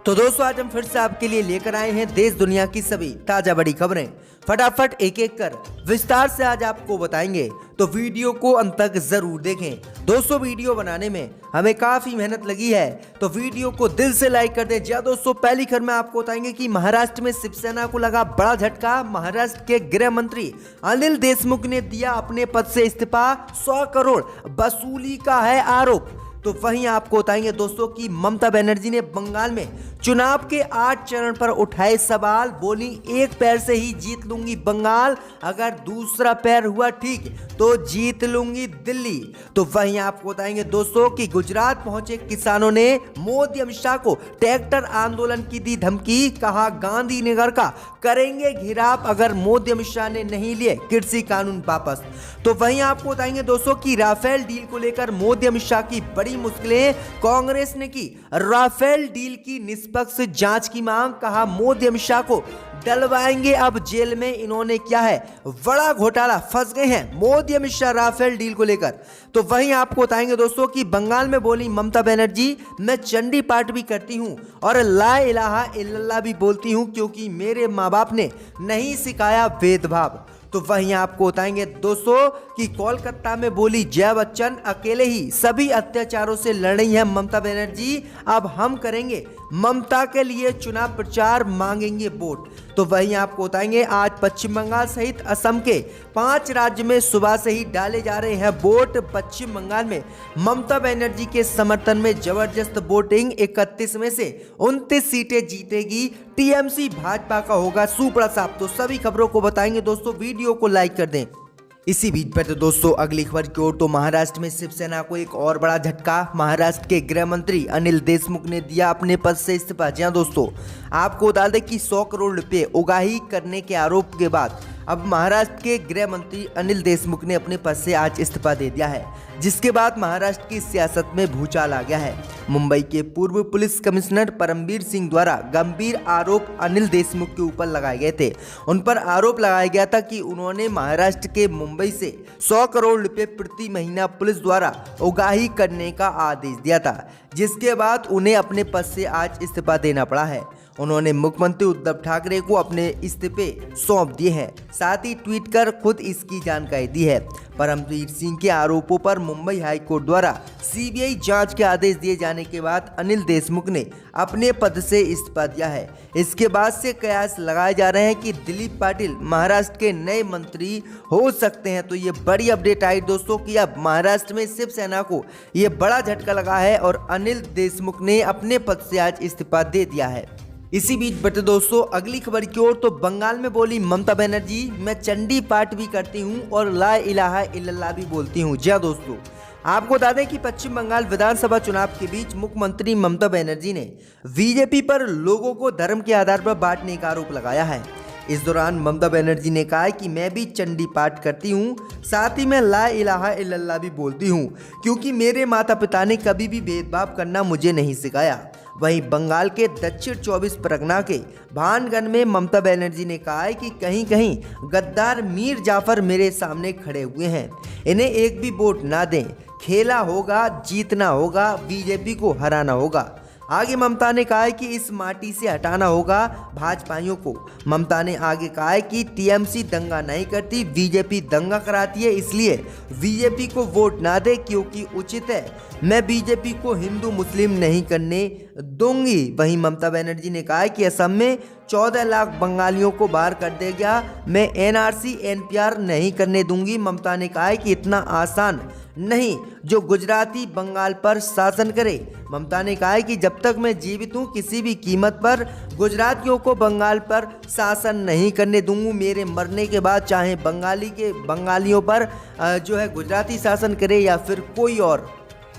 तो दोस्तों आज हम फिर से आपके लिए लेकर आए हैं देश दुनिया की सभी ताजा बड़ी खबरें। फटाफट एक एक कर विस्तार से आज आपको बताएंगे, तो वीडियो को अंत तक जरूर देखें। दोस्तों वीडियो बनाने में हमें काफी मेहनत लगी है, तो वीडियो को दिल से लाइक कर दें। जी दोस्तों, पहली खबर में आपको बताएंगे कि महाराष्ट्र में शिवसेना को लगा बड़ा झटका। महाराष्ट्र के गृह मंत्री अनिल देशमुख ने दिया अपने पद से इस्तीफा। 100 करोड़ वसूली का है आरोप। तो वहीं आपको बताएंगे दोस्तों कि ममता बनर्जी ने बंगाल में चुनाव के 8 चरण पर उठाए सवाल। बोली एक पैर से ही जीत लूंगी बंगाल, अगर दूसरा पैर हुआ ठीक तो जीत लूंगी दिल्ली। तो वहीं आपको बताएंगे दोस्तों कि गुजरात पहुंचे किसानों ने मोदी अमित शाह को ट्रैक्टर आंदोलन की दी धमकी। कहा गांधीनगर का करेंगे घेराव अगर मोदी अमित शाह ने नहीं लिए कृषि कानून वापस। तो वहीं आपको बताएंगे दोस्तों कि राफेल डील को लेकर मोदी अमित शाह की बड़ी मुश्किलें। कांग्रेस ने की राफेल डील की निष्पक्ष जांच की मांग। कहा मोदी अमित शाह को डलवाएंगे अब जेल में। इन्होंने क्या है बड़ा घोटाला, फंस गए हैं मोदी अमित शाह राफेल डील को लेकर। तो वहीं आपको बताएंगे दोस्तों कि बंगाल में बोली ममता बनर्जी, मैं चंडी पाठ भी करती हूं और ला इलाहा इल्लल्लाह भी बोलती हूं, क्योंकि मेरे माँ बाप ने नहीं सिखाया भेदभाव। तो वहीं आपको बताएंगे दोस्तों कि कोलकाता में बोली जया बच्चन, अकेले ही सभी अत्याचारों से लड़ रही है ममता बनर्जी, अब हम करेंगे ममता के लिए चुनाव प्रचार, मांगेंगे वोट। तो वहीं आपको बताएंगे आज पश्चिम बंगाल सहित असम के 5 राज्य में सुबह से ही डाले जा रहे हैं वोट। पश्चिम बंगाल में ममता बनर्जी के समर्थन में जबरदस्त वोटिंग, 31 में से 29 सीटें जीतेगी टीएमसी। भाजपा का होगा सुपड़ा साफ। तो सभी खबरों को बताएंगे दोस्तों, वीडियो को लाइक कर दें। इसी बीच पर तो दोस्तों अगली खबर की ओर, तो महाराष्ट्र में शिवसेना को एक और बड़ा झटका। महाराष्ट्र के गृह मंत्री अनिल देशमुख ने दिया अपने पद से इस्तीफा। जी हां दोस्तों, आपको बता दें कि 100 करोड़ रुपए उगाही करने के आरोप के बाद अब महाराष्ट्र के गृह मंत्री अनिल देशमुख ने अपने पद से आज इस्तीफा दे दिया है, जिसके बाद महाराष्ट्र की सियासत में भूचाल आ गया है। मुंबई के पूर्व पुलिस कमिश्नर परमवीर सिंह द्वारा गंभीर आरोप अनिल देशमुख के ऊपर लगाए गए थे। उन पर आरोप लगाया गया था कि उन्होंने महाराष्ट्र के मुंबई से 100 करोड़ रुपए प्रति महीना पुलिस द्वारा उगाही करने का आदेश दिया था, जिसके बाद उन्हें अपने पद से आज इस्तीफा देना पड़ा है। उन्होंने मुख्यमंत्री उद्धव ठाकरे को अपने इस्तीफे सौंप दिए हैं, साथ ही ट्वीट कर खुद इसकी जानकारी दी है। परमवीर सिंह के आरोपों पर मुंबई हाईकोर्ट द्वारा सीबीआई जांच के आदेश दिए जाने के बाद अनिल देशमुख ने अपने पद से इस्तीफा दिया है। इसके बाद से कयास लगाए जा रहे हैं कि दिलीप पाटिल महाराष्ट्र के नए मंत्री हो सकते हैं। तो ये बड़ी अपडेट आई दोस्तों कि अब महाराष्ट्र में शिवसेना को ये बड़ा झटका लगा है और अनिल देशमुख ने अपने पद से आज इस्तीफा दे दिया है। इसी बीच बटे दोस्तों अगली खबर की ओर, तो बंगाल में बोली ममता बनर्जी, मैं चंडी पाठ भी करती हूं और ला इलाहा इल्लल्लाह भी बोलती हूं। जी दोस्तों, आपको बता दें कि पश्चिम बंगाल विधानसभा चुनाव के बीच मुख्यमंत्री ममता बनर्जी ने बीजेपी पर लोगों को धर्म के आधार पर बांटने का आरोप लगाया है। इस दौरान ममता बनर्जी ने कहा कि मैं भी चंडी पाठ करती हूं, साथ ही मैं ला इलाहा इल्लल्लाह भी बोलती हूं, क्योंकि मेरे माता पिता ने कभी भी भेदभाव करना मुझे नहीं सिखाया। वहीं बंगाल के दक्षिण 24 परगना के भानगढ़ में ममता बनर्जी ने कहा है कि कहीं कहीं गद्दार मीर जाफर मेरे सामने खड़े हुए हैं, इन्हें एक भी वोट ना दें, खेला होगा, जीतना होगा, बीजेपी को हराना होगा। आगे ममता ने कहा है कि इस माटी से हटाना होगा भाजपाइयों को। ममता ने आगे कहा है कि टीएमसी दंगा नहीं करती, बीजेपी दंगा कराती है, इसलिए बीजेपी को वोट ना दे, क्योंकि उचित है, मैं बीजेपी को हिंदू मुस्लिम नहीं करने दूंगी। वहीं ममता बनर्जी ने कहा है कि असम में 14 लाख बंगालियों को बाहर कर देगा, मैं एनआरसी एनपीआर नहीं करने दूंगी। ममता ने कहा है कि इतना आसान नहीं जो गुजराती बंगाल पर शासन करे। ममता ने कहा है कि जब तक मैं जीवित हूँ किसी भी कीमत पर गुजरातियों को बंगाल पर शासन नहीं करने दूंगी। मेरे मरने के बाद चाहे बंगालियों पर जो है गुजराती शासन करे या फिर कोई और।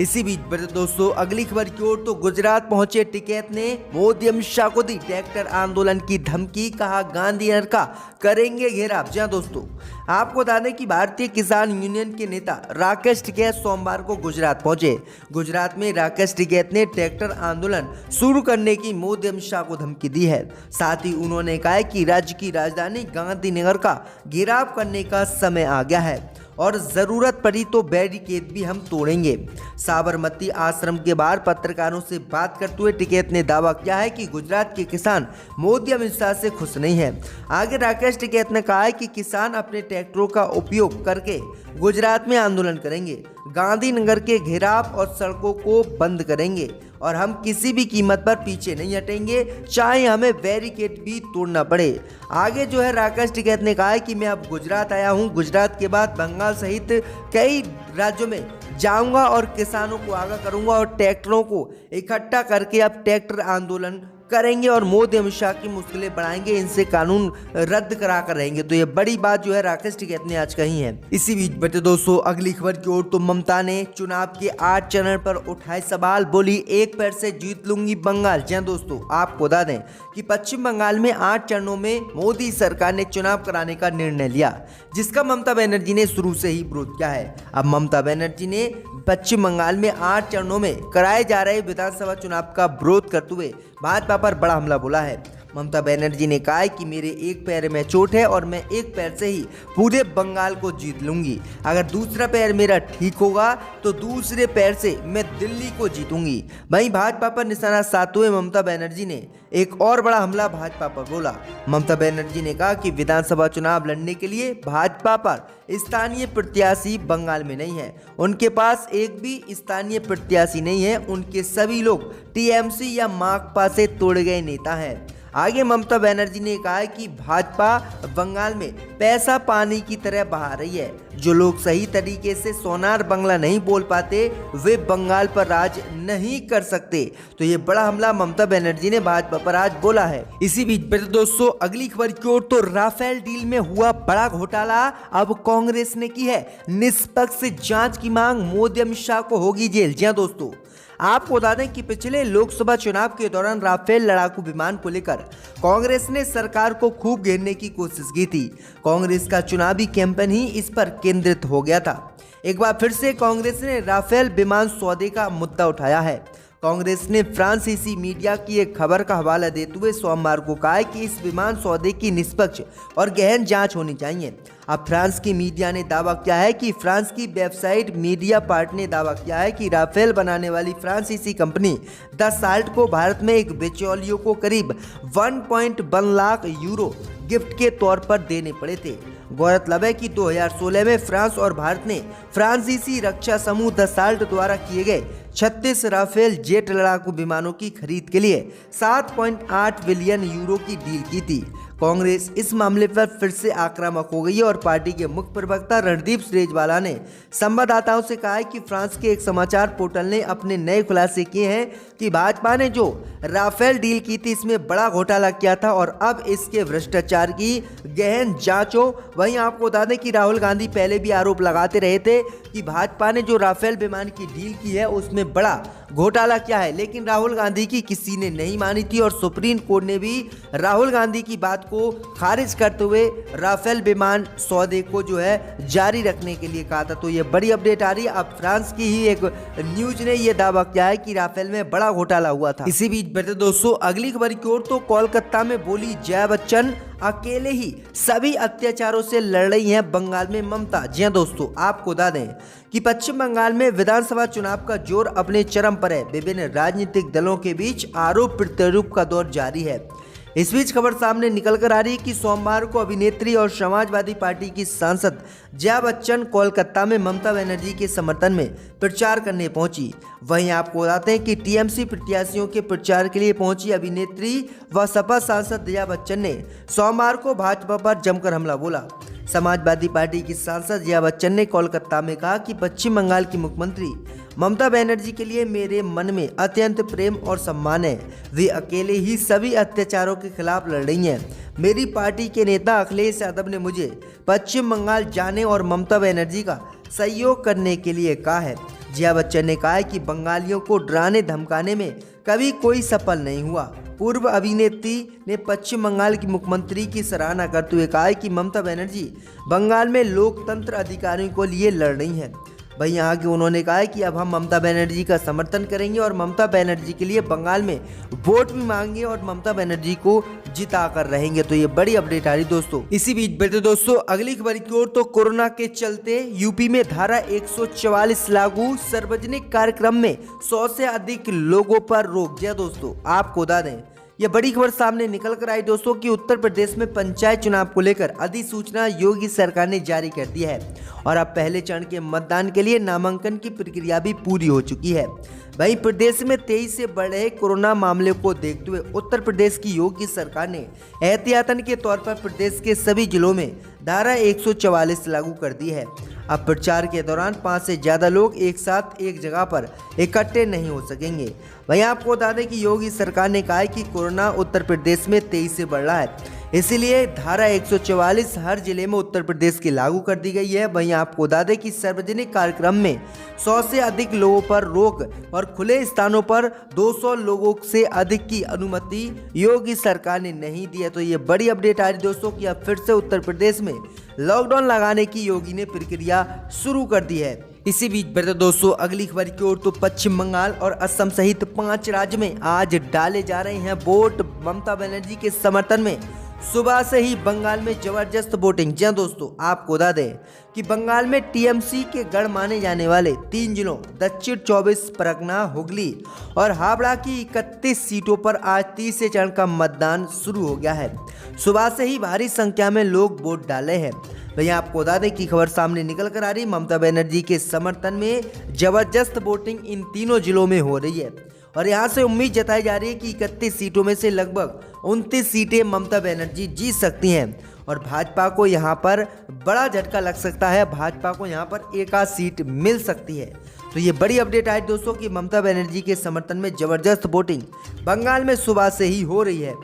इसी बीच दोस्तों अगली खबर की ओर, तो गुजरात पहुंचे टिकैत ने मोदी अमित शाह को दी ट्रैक्टर आंदोलन की धमकी। कहा गांधीनगर का करेंगे घेराव। जी दोस्तों, आपको बता दें कि भारतीय किसान यूनियन के नेता राकेश टिकैत सोमवार को गुजरात पहुंचे। गुजरात में राकेश टिकैत ने ट्रैक्टर आंदोलन शुरू करने की मोदी अमित शाह को धमकी दी है। साथ ही उन्होंने कहा कि राज्य की राजधानी गांधीनगर का घेराव करने का समय आ गया है। और जरूरत पड़ी तो बैरिकेड भी हम तोड़ेंगे। साबरमती आश्रम के बाहर पत्रकारों से बात करते हुए टिकैत ने दावा किया है कि गुजरात के किसान मोदी अमित शाह से खुश नहीं है। आगे राकेश टिकैत ने कहा है कि किसान अपने ट्रैक्टरों का उपयोग करके गुजरात में आंदोलन करेंगे, गांधीनगर के घेराव और सड़कों को बंद करेंगे और हम किसी भी कीमत पर पीछे नहीं हटेंगे, चाहे हमें बैरिकेड भी तोड़ना पड़े। आगे जो है राकेश टिकैत ने कहा है कि मैं अब गुजरात आया हूं, गुजरात के बाद बंगाल सहित कई राज्यों में जाऊंगा और किसानों को आगाह करूंगा और ट्रैक्टरों को इकट्ठा करके अब ट्रैक्टर आंदोलन करेंगे और मोदी अमित शाह की मुश्किलें बढ़ाएंगे, इनसे कानून रद्द करा कर रहेंगे। तो ये बड़ी बात जो है राकेश टिकैत ने आज कही है। इसी बीच बढ़ते दोस्तों अगली खबर की ओर, तो ममता ने चुनाव के 8 चरण पर उठाए सवाल, बोली एक पैर से जीत लूंगी बंगाल। जी दोस्तों, आपको बता दें कि पश्चिम बंगाल में 8 चरणों में मोदी सरकार ने चुनाव कराने का निर्णय लिया, जिसका ममता बनर्जी ने शुरू से ही विरोध किया है। अब ममता बनर्जी ने पश्चिम बंगाल में 8 चरणों में कराए जा रहे विधानसभा चुनाव का विरोध करते हुए भाजपा पर बड़ा हमला बोला है। ममता बनर्जी ने कहा है कि मेरे एक पैर में चोट है और मैं एक पैर से ही पूरे बंगाल को जीत लूंगी। अगर दूसरा पैर मेरा ठीक होगा तो दूसरे पैर से मैं दिल्ली को जीतूंगी। वहीं भाजपा पर निशाना साधते हुए ममता बनर्जी ने एक और बड़ा हमला भाजपा पर बोला। ममता बनर्जी ने कहा कि विधानसभा चुनाव लड़ने के लिए भाजपा पर स्थानीय प्रत्याशी बंगाल में नहीं है, उनके पास एक भी स्थानीय प्रत्याशी नहीं है, उनके सभी लोग टीएमसी या माकपा से तोड़े गए नेता हैं। आगे ममता बनर्जी ने कहा है कि भाजपा बंगाल में पैसा पानी की तरह बहा रही है। जो लोग सही तरीके से सोनार बांग्ला नहीं बोल पाते वे बंगाल पर राज नहीं कर सकते। तो ये बड़ा हमला ममता बनर्जी ने भाजपा पर आज बोला है। इसी बीच दोस्तों अगली खबर की ओर, तो राफेल डील में हुआ बड़ा घोटाला, अब कांग्रेस ने की है निष्पक्ष जांच की मांग, मोदी अमित शाह को होगी जेल। जी दोस्तों, आपको बता दें कि पिछले लोकसभा चुनाव के दौरान राफेल लड़ाकू विमान को लेकर कांग्रेस ने सरकार को खूब घेरने की कोशिश की थी। कांग्रेस का चुनावी कैंपेन ही इस पर केंद्रित हो गया था। एक बार फिर से कांग्रेस ने राफेल विमान सौदे का मुद्दा उठाया है। कांग्रेस ने फ्रांसीसी मीडिया की एक खबर का हवाला देते हुए सोमवार को कहा है कि इस विमान सौदे की निष्पक्ष और गहन जांच होनी चाहिए। अब फ्रांस की मीडिया ने दावा किया है कि फ्रांस की वेबसाइट मीडिया पार्ट ने दावा किया है कि राफेल बनाने वाली फ्रांसीसी कंपनी दसाल्ट को भारत में एक बिचौलियों को करीब 1.1 लाख यूरो गिफ्ट के तौर पर देने पड़े थे। गौरतलब है कि 2016 में फ्रांस और भारत ने फ्रांसीसी रक्षा समूह दसाल्ट द्वारा किए गए 36 राफेल जेट लड़ाकू विमानों की खरीद के लिए 7.8 बिलियन यूरो की डील की थी। कांग्रेस इस मामले पर फिर से आक्रामक हो गई है और पार्टी के मुख्य प्रवक्ता रणदीप सुरजेवाला ने संवाददाताओं से कहा है कि फ्रांस के एक समाचार पोर्टल ने अपने नए खुलासे किए हैं कि भाजपा ने जो राफेल डील की थी इसमें बड़ा घोटाला किया था और अब इसके भ्रष्टाचार की गहन जांच हो। वहीं आपको बता दें कि राहुल गांधी पहले भी आरोप लगाते रहे थे कि भाजपा ने जो राफेल विमान की डील की है उसमें बड़ा घोटाला किया है, लेकिन राहुल गांधी की किसी ने नहीं मानी थी और सुप्रीम कोर्ट ने भी राहुल गांधी की बात को खारिज करते हुए राफेल विमान सौदे को जो है जारी रखने के लिए कहा था। तो ये बड़ी अपडेट आ रही है। अब फ्रांस की ही एक न्यूज ने यह दावा किया है कि राफेल में बड़ा घोटाला हुआ था। इसी बीच बढ़ते दोस्तों अगली खबर की ओर, तो कोलकाता में बोली जया बच्चन, अकेले ही सभी अत्याचारों से लड़ रही हैं बंगाल में ममता। जी हां दोस्तों, आपको बता दें कि पश्चिम बंगाल में विधानसभा चुनाव का जोर अपने चरम पर है। विभिन्न राजनीतिक दलों के बीच आरोप प्रत्यारोप का दौर जारी है। इस बीच खबर सामने निकल कर आ रही है कि सोमवार को अभिनेत्री और समाजवादी पार्टी की सांसद जया बच्चन कोलकाता में ममता बनर्जी के समर्थन में प्रचार करने पहुंची। वहीं आपको बताते हैं कि टीएमसी प्रत्याशियों के प्रचार के लिए पहुंची अभिनेत्री व सपा सांसद जया बच्चन ने सोमवार को भाजपा पर जमकर हमला बोला। समाजवादी पार्टी की सांसद जया बच्चन ने कोलकाता में कहा कि पश्चिम बंगाल की मुख्यमंत्री ममता बनर्जी के लिए मेरे मन में अत्यंत प्रेम और सम्मान है। वे अकेले ही सभी अत्याचारों के खिलाफ लड़ रही हैं। मेरी पार्टी के नेता अखिलेश यादव ने मुझे पश्चिम बंगाल जाने और ममता बनर्जी का सहयोग करने के लिए कहा है। जया बच्चन ने कहा है कि बंगालियों को डराने धमकाने में कभी कोई सफल नहीं हुआ। पूर्व अभिनेत्री ने पश्चिम बंगाल की मुख्यमंत्री की सराहना करते हुए कहा है कि ममता बनर्जी बंगाल में लोकतंत्र अधिकारियों को लिए लड़ रही हैं। वहीं आगे उन्होंने कहा है कि अब हम ममता बनर्जी का समर्थन करेंगे और ममता बनर्जी के लिए बंगाल में वोट भी मांगेंगे और ममता बनर्जी को जिता कर रहेंगे। तो ये बड़ी अपडेट आ रही दोस्तों। इसी बीच बढ़ते दोस्तों अगली खबर की ओर। तो कोरोना के चलते यूपी में धारा 144 लागू, सार्वजनिक कार्यक्रम में 100 से अधिक लोगों पर रोक। जी दोस्तों, आपको बता दें यह बड़ी खबर सामने निकल कर आई दोस्तों कि उत्तर प्रदेश में पंचायत चुनाव को लेकर अधिसूचना योगी सरकार ने जारी कर दी है और अब पहले चरण के मतदान के लिए नामांकन की प्रक्रिया भी पूरी हो चुकी है। वहीं प्रदेश में तेजी से बढ़ रहे कोरोना मामले को देखते हुए उत्तर प्रदेश की योगी सरकार ने एहतियातन के तौर पर प्रदेश के सभी जिलों में धारा 144 लागू कर दी है। अब प्रचार के दौरान 5 से ज़्यादा लोग एक साथ एक जगह पर इकट्ठे नहीं हो सकेंगे। वहीं आपको बता दें कि योगी सरकार ने कहा है कि कोरोना उत्तर प्रदेश में तेजी से बढ़ रहा है, इसीलिए धारा 144 हर जिले में उत्तर प्रदेश की लागू कर दी गई है। वहीं आपको बता दें कि सार्वजनिक कार्यक्रम में 100 से अधिक लोगों पर रोक और खुले स्थानों पर 200 लोगों से अधिक की अनुमति योगी सरकार ने नहीं दी है। तो ये बड़ी अपडेट आ रही दोस्तों कि अब फिर से उत्तर प्रदेश में लॉकडाउन लगाने की योगी ने प्रक्रिया शुरू कर दी है। इसी बीच बढ़ते दोस्तों अगली खबर की ओर। तो पश्चिम बंगाल और असम सहित 5 राज्य में आज डाले जा रहे हैं वोट ममता बनर्जी के समर्थन में। सुबह से ही बंगाल में जबरदस्त वोटिंग। जी दोस्तों, आपको बता दें कि बंगाल में टीएमसी के गढ़ माने जाने वाले 3 जिलों दक्षिण 24 परगना, हुगली और हावड़ा की 31 सीटों पर आज तीसरे चरण का मतदान शुरू हो गया है। सुबह से ही भारी संख्या में लोग वोट डाले हैं। भैया आपको बता दें कि खबर सामने निकल कर आ रही ममता बनर्जी के समर्थन में जबरदस्त वोटिंग इन तीनों जिलों में हो रही है और यहां से उम्मीद जताई जा रही है कि 31 सीटों में से लगभग 29 सीटें ममता बनर्जी जीत सकती हैं और भाजपा को यहां पर बड़ा झटका लग सकता है। भाजपा को यहां पर एक आध सीट मिल सकती है। तो ये बड़ी अपडेट आई दोस्तों कि ममता बनर्जी के समर्थन में जबरदस्त वोटिंग बंगाल में सुबह से ही हो रही है।